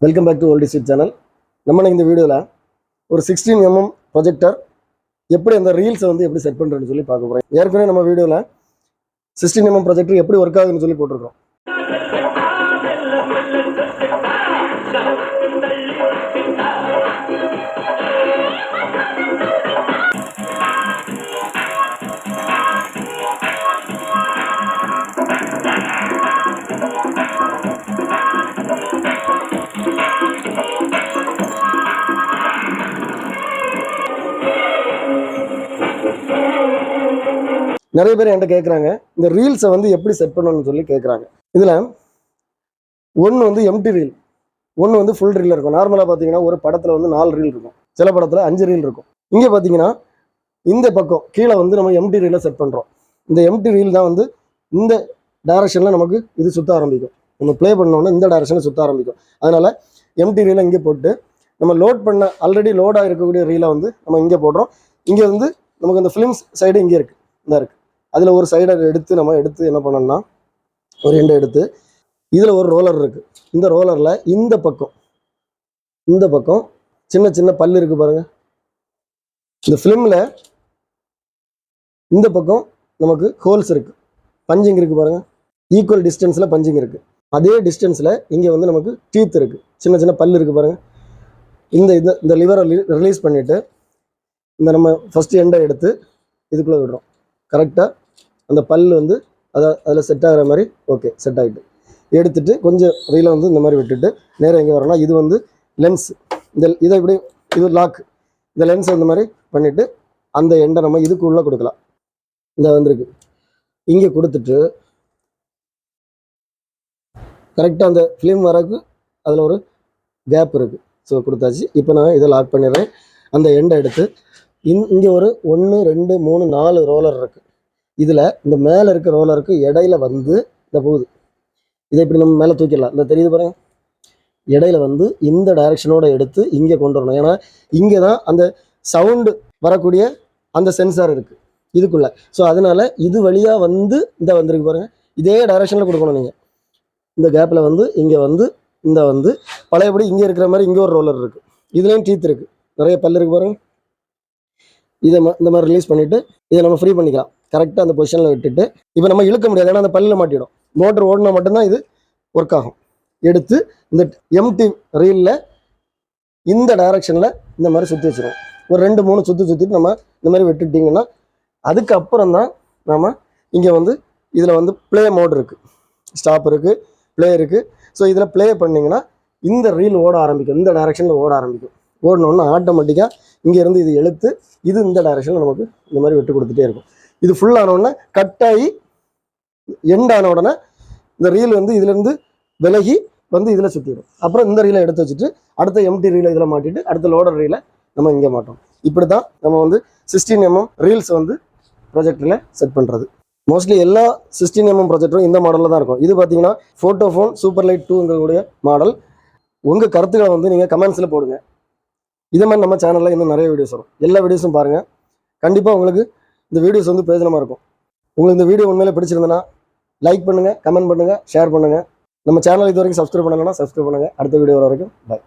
Welcome back to old is it channel. நம்ம இந்த வீடியோவில் ஒரு 16mm ப்ரொஜெக்டர் எப்படி அந்த ரீல்ஸை வந்து எப்படி செட் பண்ணுறதுன்னு சொல்லி பார்க்க போகிறோம். ஏற்கனவே நம்ம வீடியோவில் 16mm ப்ரொஜெக்டர் எப்படி ஒர்க் ஆகுதுன்னு சொல்லி போட்டிருக்கோம். நிறைய பேர் என்கிட்ட கேட்குறாங்க, இந்த ரீல்ஸை வந்து எப்படி செட் பண்ணணும்னு சொல்லி கேட்குறாங்க. இதில் ஒன்று வந்து எம்டி ரீல், ஒன்று வந்து ஃபுல் ரீல் இருக்கும். நார்மலாக பார்த்தீங்கன்னா ஒரு படத்தில் வந்து 4 ரீல் இருக்கும், சில படத்தில் 5 ரீல் இருக்கும். இங்கே பார்த்தீங்கன்னா இந்த பக்கம் கீழே வந்து நம்ம எம்டி ரீலை செட் பண்ணுறோம். இந்த எம்டி ரீல் தான் வந்து இந்த டைரக்ஷனில் நமக்கு இது சுற்ற ஆரம்பிக்கும். நம்ம ப்ளே பண்ணோன்னா இந்த டைரக்ஷனில் சுற்ற ஆரம்பிக்கும். அதனால் எம்டி ரீலை இங்கே போட்டு நம்ம லோட் பண்ண ஆல்ரெடி லோடாக இருக்கக்கூடிய ரீலை வந்து நம்ம இங்கே போடுறோம். இங்கே வந்து நமக்கு அந்த ஃபிலிம்ஸ் சைடு இங்கே இருக்குது, இந்த இருக்குது. அதில் ஒரு சைடை எடுத்து நம்ம என்ன பண்ணோம்னா ஒரு எண்டை எடுத்து இதில் ஒரு ரோலர் இருக்குது. இந்த ரோலரில் இந்த பக்கம் சின்ன சின்ன பல் இருக்குது பாருங்கள். இந்த ஃபிலிமில் இந்த பக்கம் நமக்கு ஹோல்ஸ் இருக்குது, பஞ்சிங் இருக்குது பாருங்கள். ஈக்குவல் டிஸ்டன்ஸில் பஞ்சிங் இருக்குது. அதே டிஸ்டன்ஸில் இங்கே வந்து நமக்கு டீத் இருக்குது, சின்ன சின்ன பல் இருக்குது பாருங்கள். இந்த லிவரை ரிலீஸ் பண்ணிவிட்டு இந்த நம்ம ஃபஸ்ட்டு எண்டை எடுத்து இதுக்குள்ளே விடுறோம். கரெக்டாக அந்த பல் வந்து அதில் செட் ஆகிற மாதிரி ஓகே செட் ஆகிட்டு எடுத்துகிட்டு கொஞ்சம் ரீலை வந்து இந்த மாதிரி விட்டுட்டு நேரம் எங்கே வரோம்னா இது வந்து லென்ஸ், இதை இப்படி இது லாக், இந்த லென்ஸ் இந்த மாதிரி பண்ணிவிட்டு அந்த எண்டை நம்ம இதுக்குள்ளே கொடுக்கலாம். இந்த வந்திருக்கு இங்கே கொடுத்துட்டு கரெக்டாக அந்த ஃபிலிம் வரக்கு அதில் ஒரு கேப் இருக்குது. ஸோ கொடுத்தாச்சு. இப்போ நான் இதை லாக் பண்ணிடுறேன். அந்த எண்டை எடுத்து இங்கே ஒரு 1 2 3 4 ரோலர் இருக்குது. இதில் இந்த மேலே இருக்க ரோலருக்கு இடையில வந்து இந்த போகுது. இதை இப்படி நம்ம மேலே தூக்கிடலாம். இந்த தெரியுது பாருங்கள், இடையில வந்து இந்த டைரெக்ஷனோட எடுத்து இங்கே கொண்டு வரணும். ஏன்னா இங்கே தான் அந்த சவுண்டு வரக்கூடிய அந்த சென்சார் இருக்குது இதுக்குள்ளே. ஸோ அதனால் இது வழியாக வந்து இந்த வந்திருக்கு பாருங்கள். இதே டைரெக்ஷனில் கொடுக்கணும். நீங்கள் இந்த கேப்பில் வந்து இங்கே வந்து இந்த வந்து பழையபடி இங்கே இருக்கிற மாதிரி இங்கே ஒரு ரோலர் இருக்குது. இதுலேயும் டீத் இருக்குது, நிறைய பல் இருக்குது பாருங்கள். இதை இந்த மாதிரி ரிலீஸ் பண்ணிவிட்டு இதை நம்ம ஃப்ரீ பண்ணிக்கலாம். கரெக்டாக அந்த பொசிஷனில் விட்டுட்டு இப்போ நம்ம இழுக்க முடியாது, ஏன்னா அந்த பல்லில் மாட்டிடும். மோட்டர் ஓடினா மட்டும்தான் இது ஒர்க் ஆகும். எடுத்து இந்த எம்டி ரீலில் இந்த டைரக்ஷனில் இந்த மாதிரி சுற்றி வச்சுருவோம். ஒரு 2-3 சுற்றிட்டு நம்ம இந்த மாதிரி விட்டுட்டிங்கன்னா அதுக்கப்புறம் தான் நம்ம இங்கே வந்து இதில் வந்து ப்ளே மோட் இருக்குது, ஸ்டாப் இருக்குது, ப்ளே இருக்குது. ஸோ இதில் ப்ளே பண்ணிங்கன்னா இந்த ரீல் ஓட ஆரம்பிக்கும், இந்த டைரக்ஷனில் ஓட ஆரம்பிக்கும். ஓடணுன்னா ஆட்டோமேட்டிக்காக இங்கேருந்து இது எழுத்து இது இந்த டைரக்ஷனில் நமக்கு இந்த மாதிரி விட்டு கொடுத்துட்டே இருக்கும். இது ஃபுல் ஆனவுடனே கட்டாகி எண்ட் ஆன உடனே இந்த ரீல் வந்து இதுலேருந்து விலகி வந்து இதில் சுற்றிடும். அப்புறம் இந்த ரீலை எடுத்து வச்சுட்டு அடுத்த எம்டி ரீலை இதில் மாட்டிட்டு அடுத்த லோடர் ரீலை நம்ம இங்கே மாட்டோம். இப்படி தான் நம்ம வந்து 16mm ரீல்ஸ் வந்து ப்ரொஜெக்டரில் செட் பண்ணுறது. மோஸ்ட்லி எல்லா 16mm ப்ரொஜெக்டரும் இந்த மாடலில் தான் இருக்கும். இது பார்த்தீங்கன்னா ஃபோட்டோஃபோன் சூப்பர் லைட் 2ங்கக்கூடிய மாடல். உங்கள் கருத்துக்களை வந்து நீங்கள் கமெண்ட்ஸில் போடுங்க. இதே மாதிரி நம்ம சேனலில் இன்னும் நிறைய வீடியோஸ் வரும். எல்லா வீடியோஸும் பாருங்கள். கண்டிப்பாக உங்களுக்கு இந்த வீடியோஸ் வந்து பிரயோஜனமாக இருக்கும். உங்களுக்கு இந்த வீடியோ உண்மையிலே பிடிச்சிருந்தனா லைக் பண்ணுங்கள், கமெண்ட் பண்ணுங்கள், ஷேர் பண்ணுங்கள். நம்ம சேனல் இது வரைக்கும் சப்ஸ்கிரைப் பண்ணலைன்னா சப்ஸ்கிரைப் பண்ணுங்கள். அடுத்த வீடியோ வர வரைக்கும் பாய்.